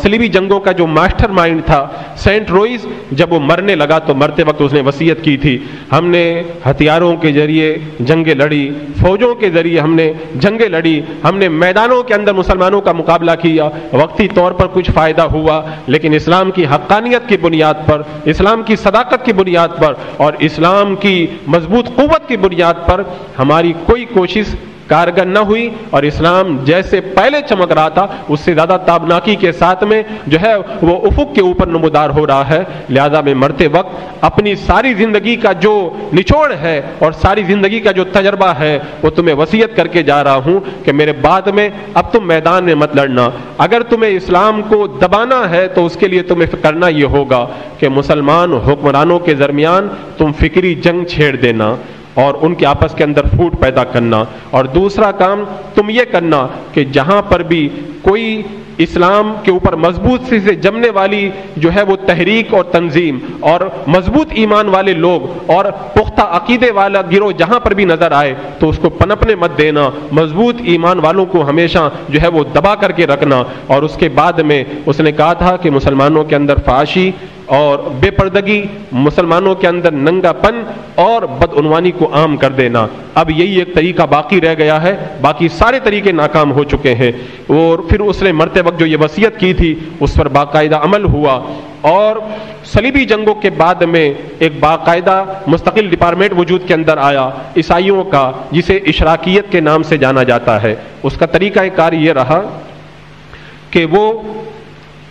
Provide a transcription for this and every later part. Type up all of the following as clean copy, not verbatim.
صلیبی جنگوں کا جو ماسٹر مائنڈ تھا سینٹ روئز، جب وہ مرنے لگا تو مرتے وقت اس نے وصیت کی تھی، ہم نے ہتھیاروں کے ذریعے جنگیں لڑی، فوجوں کے ذریعے ہم نے جنگیں لڑی، ہم نے میدانوں کے اندر مسلمانوں کا مقابلہ کیا، وقتی طور پر کچھ فائدہ ہوا، لیکن اسلام کی حقانیت کی بنیاد پر، اسلام کی صداقت کی بنیاد پر اور اسلام کی مضبوط قوت کی بنیاد پر ہماری کوئی کوشش کارگر نہ ہوئی، اور اسلام جیسے پہلے چمک رہا تھا اس سے زیادہ تابناکی کے ساتھ میں جو ہے وہ افق کے اوپر نمودار ہو رہا ہے۔ لہذا میں مرتے وقت اپنی ساری زندگی کا جو نچوڑ ہے اور ساری زندگی کا جو تجربہ ہے وہ تمہیں وصیت کر کے جا رہا ہوں کہ میرے بعد میں اب تم میدان میں مت لڑنا، اگر تمہیں اسلام کو دبانا ہے تو اس کے لیے تمہیں کرنا یہ ہوگا کہ مسلمان حکمرانوں کے درمیان تم فکری جنگ چھیڑ دینا اور ان کے آپس کے اندر پھوٹ پیدا کرنا، اور دوسرا کام تم یہ کرنا کہ جہاں پر بھی کوئی اسلام کے اوپر مضبوط سے جمنے والی جو ہے وہ تحریک اور تنظیم اور مضبوط ایمان والے لوگ اور پختہ عقیدے والا گروہ جہاں پر بھی نظر آئے تو اس کو پنپنے مت دینا، مضبوط ایمان والوں کو ہمیشہ جو ہے وہ دبا کر کے رکھنا۔ اور اس کے بعد میں اس نے کہا تھا کہ مسلمانوں کے اندر فحاشی اور بے پردگی، مسلمانوں کے اندر ننگا پن اور بدعنوانی کو عام کر دینا، اب یہی ایک طریقہ باقی رہ گیا ہے، باقی سارے طریقے ناکام ہو چکے ہیں۔ اور پھر اس نے مرتے وقت جو یہ وصیت کی تھی اس پر باقاعدہ عمل ہوا، اور صلیبی جنگوں کے بعد میں ایک باقاعدہ مستقل ڈپارٹمنٹ وجود کے اندر آیا عیسائیوں کا، جسے اشراقیت کے نام سے جانا جاتا ہے۔ اس کا طریقہ کار یہ رہا کہ وہ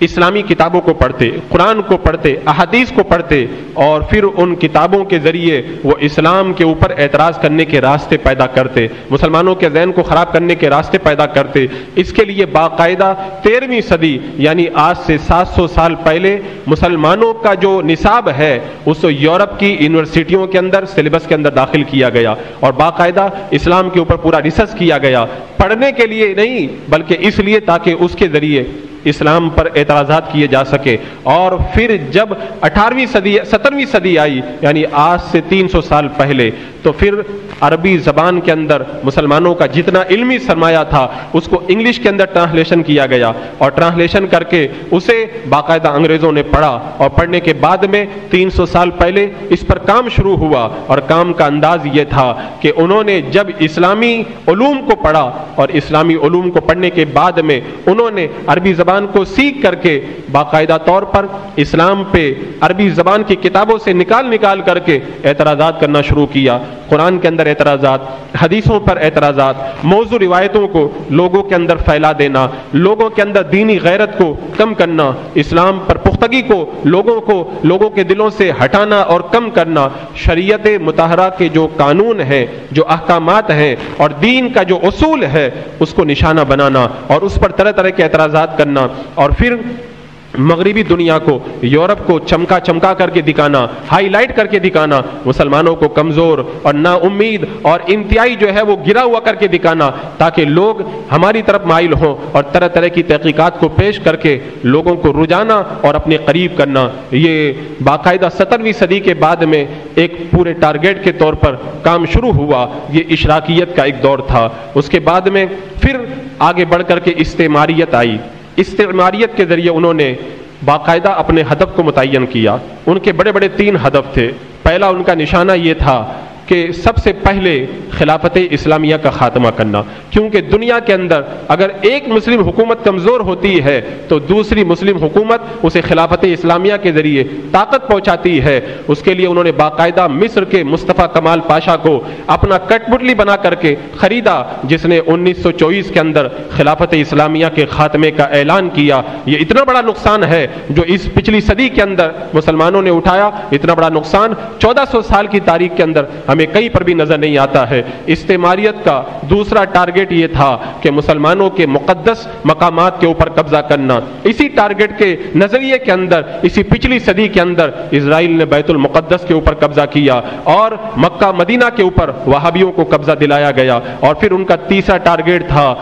اسلامی کتابوں کو پڑھتے، قرآن کو پڑھتے، احادیث کو پڑھتے، اور پھر ان کتابوں کے ذریعے وہ اسلام کے اوپر اعتراض کرنے کے راستے پیدا کرتے، مسلمانوں کے ذہن کو خراب کرنے کے راستے پیدا کرتے۔ اس کے لیے باقاعدہ 13ویں صدی یعنی آج سے 700 سال پہلے مسلمانوں کا جو نصاب ہے اس یورپ کی یونیورسٹیوں کے اندر سلیبس کے اندر داخل کیا گیا، اور باقاعدہ اسلام کے اوپر پورا ریسرچ کیا گیا، پڑھنے کے لیے نہیں بلکہ اس لیے تاکہ اس کے ذریعے اسلام پر اعتراضات کیے جا سکے۔ اور پھر جب 18ویں صدی 17ویں صدی آئی یعنی آج سے 300 سال پہلے، تو پھر عربی زبان کے اندر مسلمانوں کا جتنا علمی سرمایہ تھا اس کو انگلش کے اندر ٹرانسلیشن کیا گیا، اور ٹرانسلیشن کر کے اسے باقاعدہ انگریزوں نے پڑھا، اور پڑھنے کے بعد میں 300 سال پہلے اس پر کام شروع ہوا، اور کام کا انداز یہ تھا کہ انہوں نے جب اسلامی علوم کو پڑھا اور اسلامی علوم کو پڑھنے کے بعد میں انہوں نے عربی زبان کو سیکھ کر کے باقاعدہ طور پر اسلام پہ عربی زبان کی کتابوں سے نکال کر کے اعتراضات کرنا شروع کیا۔ قرآن کے اندر اعتراضات، حدیثوں پر اعتراضات، موضوع روایتوں کو لوگوں کے اندر پھیلا دینا، لوگوں کے اندر دینی غیرت کو کم کرنا، اسلام پر پختگی کو لوگوں کے دلوں سے ہٹانا اور کم کرنا، شریعت مطہرہ کے جو قانون ہیں، جو احکامات ہیں اور دین کا جو اصول ہے اس کو نشانہ بنانا اور اس پر طرح طرح کے اعتراضات کرنا، اور پھر مغربی دنیا کو، یورپ کو چمکا کر کے دکھانا، ہائی لائٹ کر کے دکھانا، مسلمانوں کو کمزور اور نا امید اور انتہائی جو ہے وہ گرا ہوا کر کے دکھانا، تاکہ لوگ ہماری طرف مائل ہوں، اور طرح طرح کی تحقیقات کو پیش کر کے لوگوں کو رجانا اور اپنے قریب کرنا۔ یہ باقاعدہ 17ویں صدی کے بعد میں ایک پورے ٹارگیٹ کے طور پر کام شروع ہوا۔ یہ اشراقیت کا ایک دور تھا۔ اس کے بعد میں پھر آگے بڑھ کر کے استعماریت آئی۔ استعماریت کے ذریعے انہوں نے باقاعدہ اپنے ہدف کو متعین کیا۔ ان کے بڑے بڑے 3 ہدف تھے۔ پہلا ان کا نشانہ یہ تھا کہ سب سے پہلے خلافت اسلامیہ کا خاتمہ کرنا، کیونکہ دنیا کے اندر اگر ایک مسلم حکومت کمزور ہوتی ہے تو دوسری مسلم حکومت اسے خلافت اسلامیہ کے ذریعے طاقت پہنچاتی ہے۔ اس کے لیے انہوں نے باقاعدہ مصر کے مصطفیٰ کمال پاشا کو اپنا کٹ پتلی بنا کر کے خریدا، جس نے 1924 کے اندر خلافت اسلامیہ کے خاتمے کا اعلان کیا۔ یہ اتنا بڑا نقصان ہے جو اس پچھلی صدی کے اندر مسلمانوں نے اٹھایا، اتنا بڑا نقصان 1400 سال کی تاریخ کے اندر ہمیں کہیں پر بھی نظر نہیں آتا ہے۔ استعماریت کا دوسرا ٹارگٹ یہ تھا کہ مسلمانوں کے مقدس مقامات کے اوپر قبضہ کرنا۔ اسی ٹارگٹ کے نظریے کے اندر اسی پچھلی صدی کے اندر اسرائیل نے بیت المقدس کے اوپر قبضہ کیا، اور مکہ مدینہ کے اوپر وہابیوں کو قبضہ دلایا گیا۔ اور پھر ان کا تیسرا ٹارگٹ تھا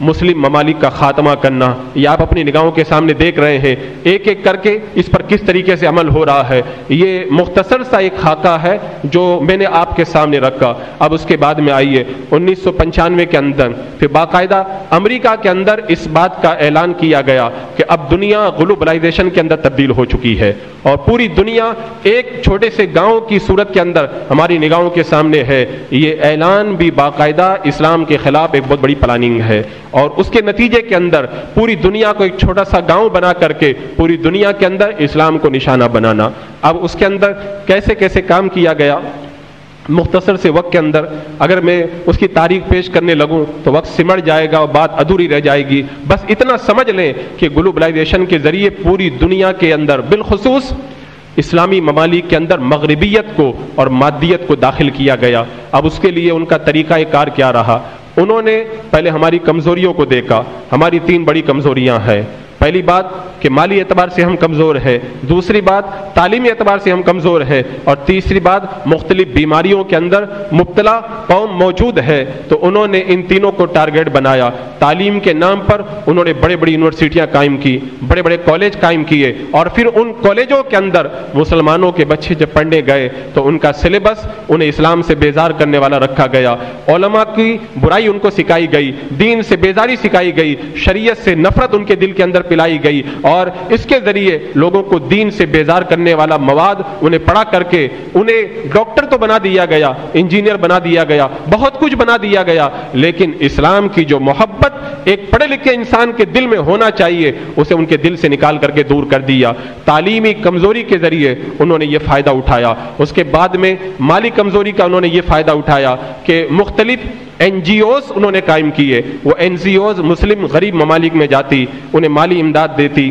مسلم ممالک کا خاتمہ کرنا، یہ آپ اپنی نگاہوں کے سامنے دیکھ رہے ہیں ایک ایک کر کے اس پر کس طریقے سے عمل ہو رہا ہے۔ یہ مختصر سا ایک خاکہ ہے جو میں نے آپ کے سامنے رکھا۔ اب اس کے بعد میں آئیے 1995 کے اندر پھر باقاعدہ امریکہ کے اندر اس بات کا اعلان کیا گیا کہ اب دنیا گلوبلائزیشن کے اندر تبدیل ہو چکی ہے اور پوری دنیا ایک چھوٹے سے گاؤں کی صورت کے اندر ہماری نگاہوں کے سامنے ہے۔ یہ اعلان بھی باقاعدہ اسلام کے خلاف ایک بہت بڑی پلاننگ ہے اور اس کے نتیجے کے اندر پوری دنیا کو ایک چھوٹا سا گاؤں بنا کر کے پوری دنیا کے اندر اسلام کو نشانہ بنانا۔ اب اس کے اندر کیسے کیسے کام کیا گیا، مختصر سے وقت کے اندر اگر میں اس کی تاریخ پیش کرنے لگوں تو وقت سمٹ جائے گا اور بات ادھوری رہ جائے گی۔ بس اتنا سمجھ لیں کہ گلوبلائزیشن کے ذریعے پوری دنیا کے اندر بالخصوص اسلامی ممالک کے اندر مغربیت کو اور مادیت کو داخل کیا گیا۔ اب اس کے لیے ان کا طریقہ کار کیا رہا؟ انہوں نے پہلے ہماری کمزوریوں کو دیکھا۔ ہماری 3 بڑی کمزوریاں ہیں۔ پہلی بات کہ مالی اعتبار سے ہم کمزور ہیں، دوسری بات تعلیمی اعتبار سے ہم کمزور ہیں، اور تیسری بات مختلف بیماریوں کے اندر مبتلا قوم موجود ہے۔ تو انہوں نے ان تینوں کو ٹارگیٹ بنایا۔ تعلیم کے نام پر انہوں نے بڑے بڑی یونیورسٹیاں قائم کی، بڑے بڑے کالج قائم کیے، اور پھر ان کالجوں کے اندر مسلمانوں کے بچے جب پڑھنے گئے تو ان کا سلیبس انہیں اسلام سے بیزار کرنے والا رکھا گیا۔ علماء کی برائی ان کو سکھائی گئی، دین سے بیزاری سکھائی گئی، شریعت سے نفرت ان کے دل کے اندر پلائی گئی، اور اس کے ذریعے لوگوں کو دین سے بیزار کرنے والا مواد انہیں پڑھا کر کے انہیں ڈاکٹر تو بنا دیا گیا، انجینئر بنا دیا گیا، بہت کچھ بنا دیا گیا، لیکن اسلام کی جو محبت ایک پڑھے لکھے انسان کے دل میں ہونا چاہیے اسے ان کے دل سے نکال کر کے دور کر دیا۔ تعلیمی کمزوری کے ذریعے انہوں نے یہ فائدہ اٹھایا۔ اس کے بعد میں مالی کمزوری کا انہوں نے یہ فائدہ اٹھایا کہ مختلف NGOs انہوں نے قائم کیے۔ وہ NGOs مسلم غریب ممالک میں جاتی، انہیں مالی امداد دیتی،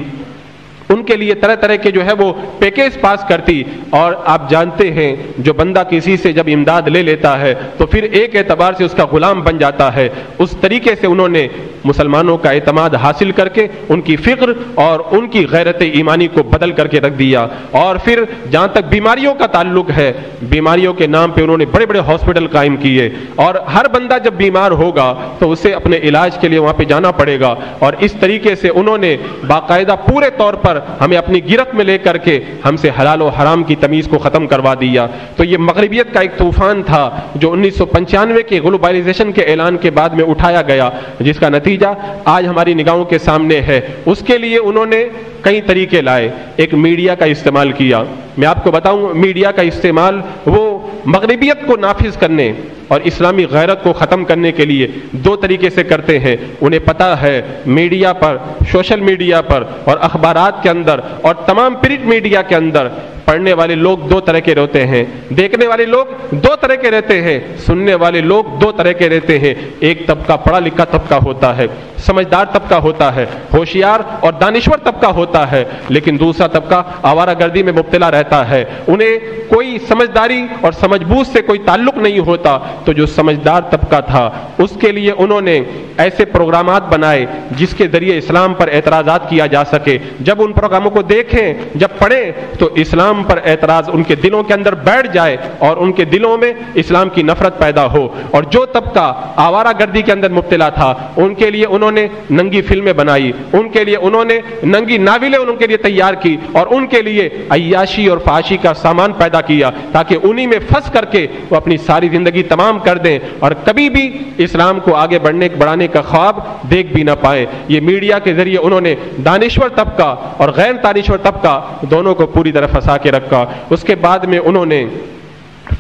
ان کے لیے طرح طرح کے جو ہے وہ پیکیج پاس کرتی، اور آپ جانتے ہیں جو بندہ کسی سے جب امداد لے لیتا ہے تو پھر ایک اعتبار سے اس کا غلام بن جاتا ہے۔ اس طریقے سے انہوں نے مسلمانوں کا اعتماد حاصل کر کے ان کی فکر اور ان کی غیرت ایمانی کو بدل کر کے رکھ دیا۔ اور پھر جہاں تک بیماریوں کا تعلق ہے، بیماریوں کے نام پہ انہوں نے بڑے بڑے ہاسپٹل قائم کیے، اور ہر بندہ جب بیمار ہوگا تو اسے اپنے علاج کے لیے وہاں پہ جانا پڑے گا، اور اس طریقے سے انہوں نے باقاعدہ پورے طور پر ہمیں اپنی گرفت میں لے کر کے ہم سے حلال و حرام کی تمیز کو ختم کروا دیا۔ تو یہ مغربیت کا ایک طوفان تھا جو 1995 کے گلوبلائزیشن کے اعلان کے بعد میں اٹھایا گیا، جس کا نتیجہ آج ہماری نگاہوں کے سامنے ہے۔ اس کے لیے انہوں نے کئی طریقے لائے۔ ایک میڈیا کا استعمال کیا۔ میں آپ کو بتاؤں میڈیا کا استعمال وہ مغربیت کو نافذ کرنے اور اسلامی غیرت کو ختم کرنے کے لیے 2 طریقے سے کرتے ہیں۔ انہیں پتہ ہے میڈیا پر، سوشل میڈیا پر اور اخبارات کے اندر اور تمام پرنٹ میڈیا کے اندر پڑھنے والے لوگ 2 طرح کے رہتے ہیں، دیکھنے والے لوگ 2 طرح کے رہتے ہیں، سننے والے لوگ 2 طرح کے رہتے ہیں۔ ایک طبقہ پڑھا لکھا طبقہ ہوتا ہے، سمجھدار طبقہ ہوتا ہے، ہوشیار اور دانشور طبقہ ہوتا ہے، لیکن دوسرا طبقہ آوارہ گردی میں مبتلا رہتا ہے، انہیں کوئی سمجھداری اور سمجھ بوجھ سے کوئی تعلق نہیں ہوتا۔ تو جو سمجھدار طبقہ تھا اس کے لیے انہوں نے ایسے پروگرامات بنائے جس کے ذریعے اسلام پر اعتراضات کیا جا سکے۔ جب ان پروگراموں کو دیکھیں، جب پڑھیں تو اسلام پر اعتراض ان کے دلوں کے اندر بیٹھ جائے اور ان کے دلوں میں اسلام کی نفرت پیدا ہو۔ اور جو طبقہ آوارہ گردی کے اندر مبتلا تھا ان کے لیے انہوں نے ننگی فلمیں بنائی، ان کے لیے انہوں نے ننگی ناولیں ان کے لیے تیار کی، اور ان کے لیے عیاشی اور فحاشی کا سامان پیدا کیا تاکہ انہی میں پھنس کر کے وہ اپنی ساری زندگی تمام کر دیں اور کبھی بھی اسلام کو آگے بڑھانے کا خواب دیکھ بھی نہ پائیں۔ یہ میڈیا کے ذریعے انہوں نے دانشور طبقہ اور غیر دانشور طبقہ دونوں کو پوری طرح پھنسا کے رکھا۔ اس کے بعد میں انہوں نے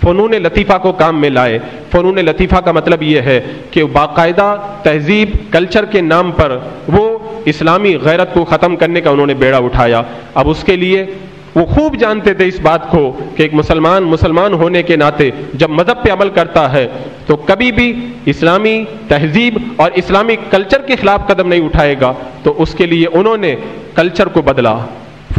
فنون لطیفہ کو کام میں لائے۔ فنون لطیفہ کا مطلب یہ ہے کہ باقاعدہ تہذیب کلچر کے نام پر وہ اسلامی غیرت کو ختم کرنے کا انہوں نے بیڑا اٹھایا۔ اب اس کے لیے وہ خوب جانتے تھے اس بات کو کہ ایک مسلمان ہونے کے ناطے جب مذہب پہ عمل کرتا ہے تو کبھی بھی اسلامی تہذیب اور اسلامی کلچر کے خلاف قدم نہیں اٹھائے گا۔ تو اس کے لیے انہوں نے کلچر کو بدلا،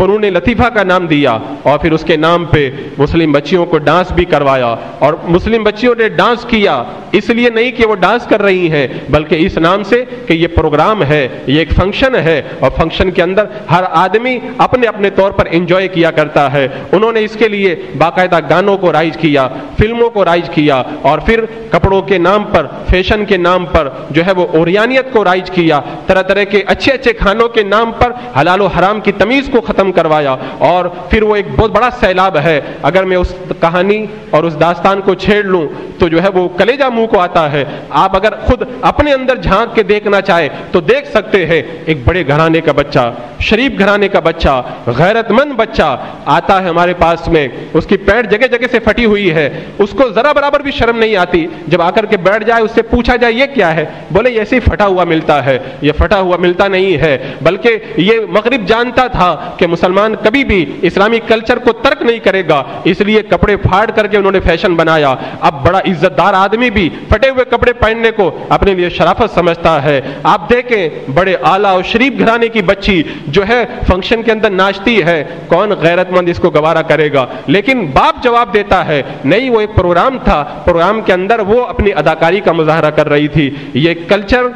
فنون لطیفہ کا نام دیا اور پھر اس کے نام پہ مسلم بچیوں کو ڈانس بھی کروایا، اور مسلم بچیوں نے ڈانس کیا اس لیے نہیں کہ وہ ڈانس کر رہی ہیں، بلکہ اس نام سے کہ یہ پروگرام ہے، یہ ایک فنکشن ہے، اور فنکشن کے اندر ہر آدمی اپنے اپنے طور پر انجوائے کیا کرتا ہے۔ انہوں نے اس کے لیے باقاعدہ گانوں کو رائج کیا، فلموں کو رائج کیا، اور پھر کپڑوں کے نام پر، فیشن کے نام پر جو ہے وہ اوریانیت کو رائج کیا، طرح طرح کے اچھے اچھے کھانوں کے نام پر حلال و حرام کی تمیز کو ختم کروایا، اور پھر وہ ایک بہت بڑا سیلاب ہے۔ اگر میں اس کہانی اور اس داستان کو چھیڑ لوں تو جو ہے وہ کلیجہ منہ کو آتا ہے۔ آپ اگر خود اپنے اندر جھانک کے دیکھنا چاہے تو دیکھ سکتے ہیں، ایک بڑے گھرانے کا بچہ، شریف گھرانے کا بچہ، غیرت مند بچہ آتا ہے ہمارے پاس میں، اس کی پینٹ جگہ جگہ سے پھٹی ہوئی ہے، اس کو ذرا برابر بھی شرم نہیں آتی، جب آ کر کے بیٹھ جائے اس سے پوچھا جائے یہ کیا ہے، بولے ایسے ہی پھٹا ہوا ملتا ہے۔ یہ پھٹا ہوا ملتا نہیں ہے، بلکہ یہ مغرب جانتا تھا کہ مسلمان کبھی بھی اسلامی کلچر کو ترک نہیں کرے گا، اس لیے کپڑے پھاڑ کر کے انہوں نے فیشن بنایا۔ اب بڑا عزت دار آدمی بھی پھٹے ہوئے کپڑے پہننے کو اپنے لیے شرافت سمجھتا ہے۔ آپ دیکھیں بڑے اعلیٰ اور شریف گھرانے کی بچی جو ہے فنکشن کے اندر ناچتی ہے، کون غیرت مند اس کو گوارا کرے گا؟ لیکن باپ جواب دیتا ہے نہیں، وہ ایک پروگرام تھا، پروگرام کے اندر وہ اپنی اداکاری کا مظاہرہ کر رہی تھی۔ یہ کلچر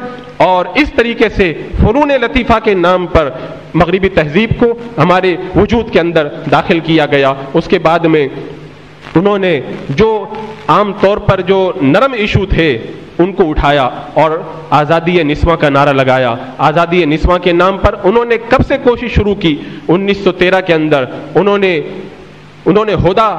اور اس طریقے سے فنون لطیفہ کے نام پر مغربی تہذیب کو ہمارے وجود کے اندر داخل کیا گیا۔ اس کے بعد میں انہوں نے جو عام طور پر جو نرم ایشو تھے ان کو اٹھایا اور آزادی نسواں کا نعرہ لگایا۔ آزادی نسواں کے نام پر انہوں نے کب سے کوشش شروع کی؟ 1913 کے اندر انہوں نے ہدا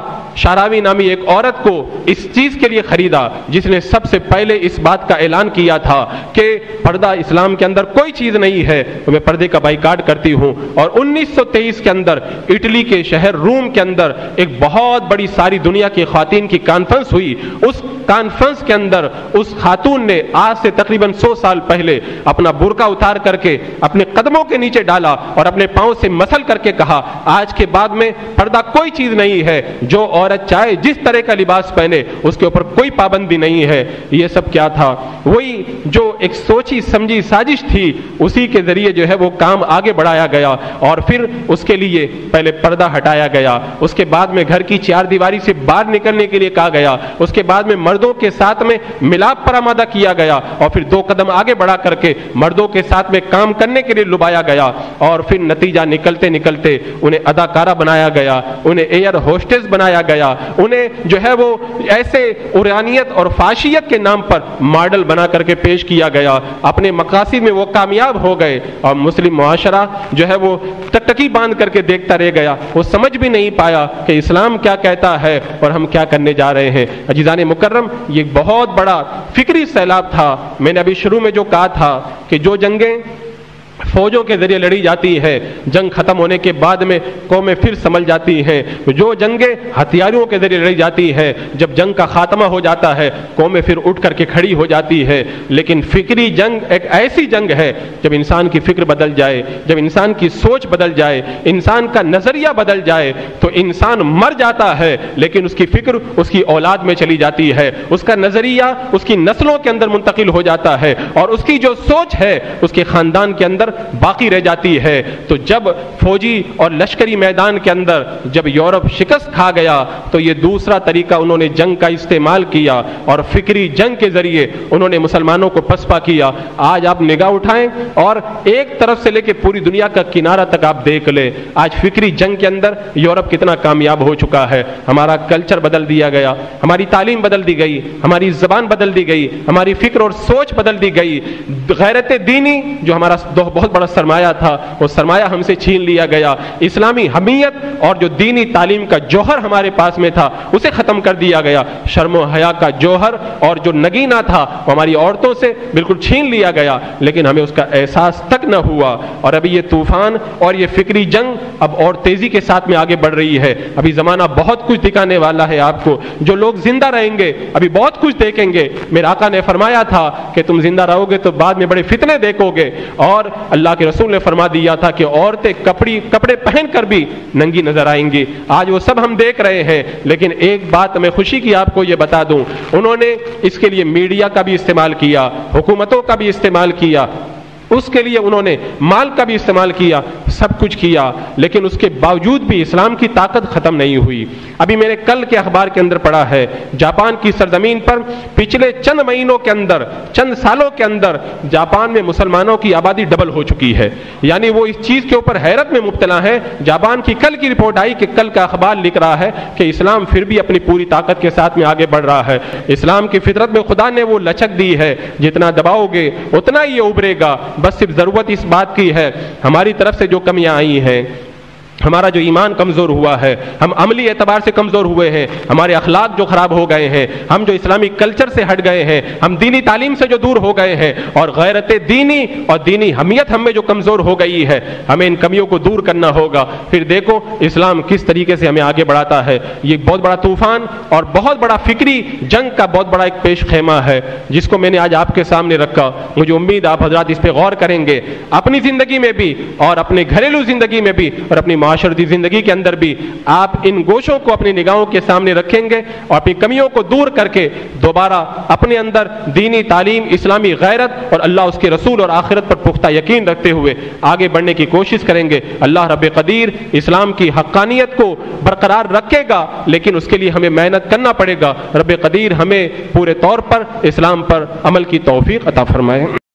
شاراوی نامی ایک عورت کو اس چیز کے لیے خریدا جس نے سب سے پہلے اس بات کا اعلان کیا تھا کہ پردہ اسلام کے اندر کوئی چیز نہیں ہے، میں پردے کا بائیکاٹ کرتی ہوں۔ اور 1923 کے اندر اٹلی کے شہر روم کے اندر ایک بہت بڑی ساری دنیا کی خواتین کی کانفرنس ہوئی۔ اس کانفرنس کے اندر اس خاتون نے آج سے تقریباً 100 سال پہلے اپنا برقع اتار کر کے اپنے قدموں کے نیچے ڈالا اور اپنے پاؤں سے مسل کر کے کہا آج کے بعد میں پردہ کوئی چیز نہیں ہے، جو عورت چاہے جس طرح کا لباس پہنے اس کے اوپر کوئی پابندی نہیں ہے۔ یہ سب کیا تھا؟ وہی جو ایک سوچی سمجھی سازش تھی، اسی کے ذریعے جو ہے وہ کام آگے بڑھایا گیا، اور پھر اس کے لیے پہلے پردہ ہٹایا گیا، اس کے بعد میں گھر کی چار دیواری سے باہر نکلنے کے لیے کہا گیا، اس کے بعد میں مردوں کے ساتھ میں ملاپ پر آمادہ کیا گیا، اور پھر 2 قدم آگے بڑھا کر کے مردوں کے ساتھ میں کام کرنے کے لیے لبایا گیا، اور پھر نتیجہ نکلتے نکلتے انہیں اداکارہ بنایا گیا، انہیں ایئر ہوسٹس بنایا گیا، انہیں جو ہے وہ ایسے اورانیت اور فاشیت کے نام پر ماڈل بنا کر کے پیش کیا گیا۔ اپنے مقاصد میں وہ کامیاب ہو گئے، اور مسلم معاشرہ جو ہے وہ ٹکٹکی باندھ کر کے دیکھتا رہ گیا، وہ سمجھ بھی نہیں پایا کہ اسلام کیا کہتا ہے اور ہم کیا کرنے جا رہے ہیں۔ عزیزان مکرم، یہ بہت بڑا فکری سیلاب تھا۔ میں نے ابھی شروع میں جو کہا تھا کہ جو جنگیں فوجوں کے ذریعے لڑی جاتی ہے، جنگ ختم ہونے کے بعد میں قومیں پھر سنبھل جاتی ہیں۔ جو جنگیں ہتھیاروں کے ذریعے لڑی جاتی ہے، جب جنگ کا خاتمہ ہو جاتا ہے قومیں پھر اٹھ کر کے کھڑی ہو جاتی ہے۔ لیکن فکری جنگ ایک ایسی جنگ ہے جب انسان کی فکر بدل جائے، جب انسان کی سوچ بدل جائے، انسان کا نظریہ بدل جائے، تو انسان مر جاتا ہے لیکن اس کی فکر اس کی اولاد میں چلی جاتی ہے، اس کا نظریہ اس کی نسلوں کے اندر منتقل ہو جاتا ہے، اور اس کی جو سوچ ہے اس کے خاندان کے اندر باقی رہ جاتی ہے۔ تو جب فوجی اور لشکری میدان کے اندر جب یورپ شکست کھا گیا تو یہ دوسرا طریقہ انہوں نے جنگ کا استعمال کیا، اور فکری جنگ کے ذریعے انہوں نے مسلمانوں کو پسپا کیا۔ آج آپ نگاہ اٹھائیں اور ایک طرف سے لے کے پوری دنیا کا کنارہ تک آپ دیکھ لیں، آج فکری جنگ کے اندر یورپ کتنا کامیاب ہو چکا ہے۔ ہمارا کلچر بدل دیا گیا، ہماری تعلیم بدل دی گئی، ہماری زبان بدل دی گئی، ہماری فکر اور سوچ بدل دی گئی۔ غیرت دینی جو ہمارا بہت بڑا سرمایہ تھا، وہ سرمایہ ہم سے چھین لیا گیا۔ اسلامی حمیت اور جو دینی تعلیم کا جوہر ہمارے پاس میں تھا اسے ختم کر دیا گیا۔ شرم و حیا کا جوہر اور جو نگینہ تھا وہ ہماری عورتوں سے بالکل چھین لیا گیا، لیکن ہمیں اس کا احساس تک نہ ہوا۔ اور ابھی یہ طوفان اور یہ فکری جنگ اب اور تیزی کے ساتھ میں آگے بڑھ رہی ہے۔ ابھی زمانہ بہت کچھ دکھانے والا ہے آپ کو، جو لوگ زندہ رہیں گے ابھی بہت کچھ دیکھیں گے۔ میرے آقا نے فرمایا تھا کہ تم زندہ رہو گے تو بعد میں بڑے فتنے دیکھو گے، اور اللہ کے رسول نے فرما دیا تھا کہ عورتیں کپڑے پہن کر بھی ننگی نظر آئیں گی۔ آج وہ سب ہم دیکھ رہے ہیں، لیکن ایک بات میں خوشی کی آپ کو یہ بتا دوں، انہوں نے اس کے لیے میڈیا کا بھی استعمال کیا، حکومتوں کا بھی استعمال کیا، اس کے لیے انہوں نے مال کا بھی استعمال کیا، سب کچھ کیا، لیکن اس کے باوجود بھی اسلام کی طاقت ختم نہیں ہوئی۔ ابھی میں نے کل کے اخبار کے اندر پڑھا ہے، جاپان کی سرزمین پر پچھلے چند مہینوں کے اندر، چند سالوں کے اندر جاپان میں مسلمانوں کی آبادی ڈبل ہو چکی ہے۔ یعنی وہ اس چیز کے اوپر حیرت میں مبتلا ہے۔ جاپان کی کل کی رپورٹ آئی کہ کل کا اخبار لکھ رہا ہے کہ اسلام پھر بھی اپنی پوری طاقت کے ساتھ میں آگے بڑھ رہا ہے۔ اسلام کی فطرت میں خدا نے وہ لچک دی ہے، جتنا دباؤ گے اتنا ہی یہ ابھرے گا۔ بس صرف ضرورت اس بات کی ہے، ہماری طرف سے جو کمیاں آئی ہیں، ہمارا جو ایمان کمزور ہوا ہے، ہم عملی اعتبار سے کمزور ہوئے ہیں، ہمارے اخلاق جو خراب ہو گئے ہیں، ہم جو اسلامی کلچر سے ہٹ گئے ہیں، ہم دینی تعلیم سے جو دور ہو گئے ہیں، اور غیرت دینی اور دینی حمیت ہم میں جو کمزور ہو گئی ہے، ہمیں ان کمیوں کو دور کرنا ہوگا۔ پھر دیکھو اسلام کس طریقے سے ہمیں آگے بڑھاتا ہے۔ یہ بہت بڑا طوفان اور بہت بڑا فکری جنگ کا بہت بڑا ایک پیش خیمہ ہے، جس کو میں نے آج آپ کے سامنے رکھا۔ مجھے امید آپ حضرات اس پہ غور کریں گے، اپنی زندگی میں بھی اور اپنے گھریلو زندگی میں بھی اور اپنی معاشرتی زندگی کے اندر بھی آپ ان گوشوں کو اپنی نگاہوں کے سامنے رکھیں گے اور اپنی کمیوں کو دور کر کے دوبارہ اپنے اندر دینی تعلیم، اسلامی غیرت اور اللہ اس کے رسول اور آخرت پر پختہ یقین رکھتے ہوئے آگے بڑھنے کی کوشش کریں گے۔ اللہ رب قدیر اسلام کی حقانیت کو برقرار رکھے گا، لیکن اس کے لیے ہمیں محنت کرنا پڑے گا۔ رب قدیر ہمیں پورے طور پر اسلام پر عمل کی توفیق عطا فرمائے۔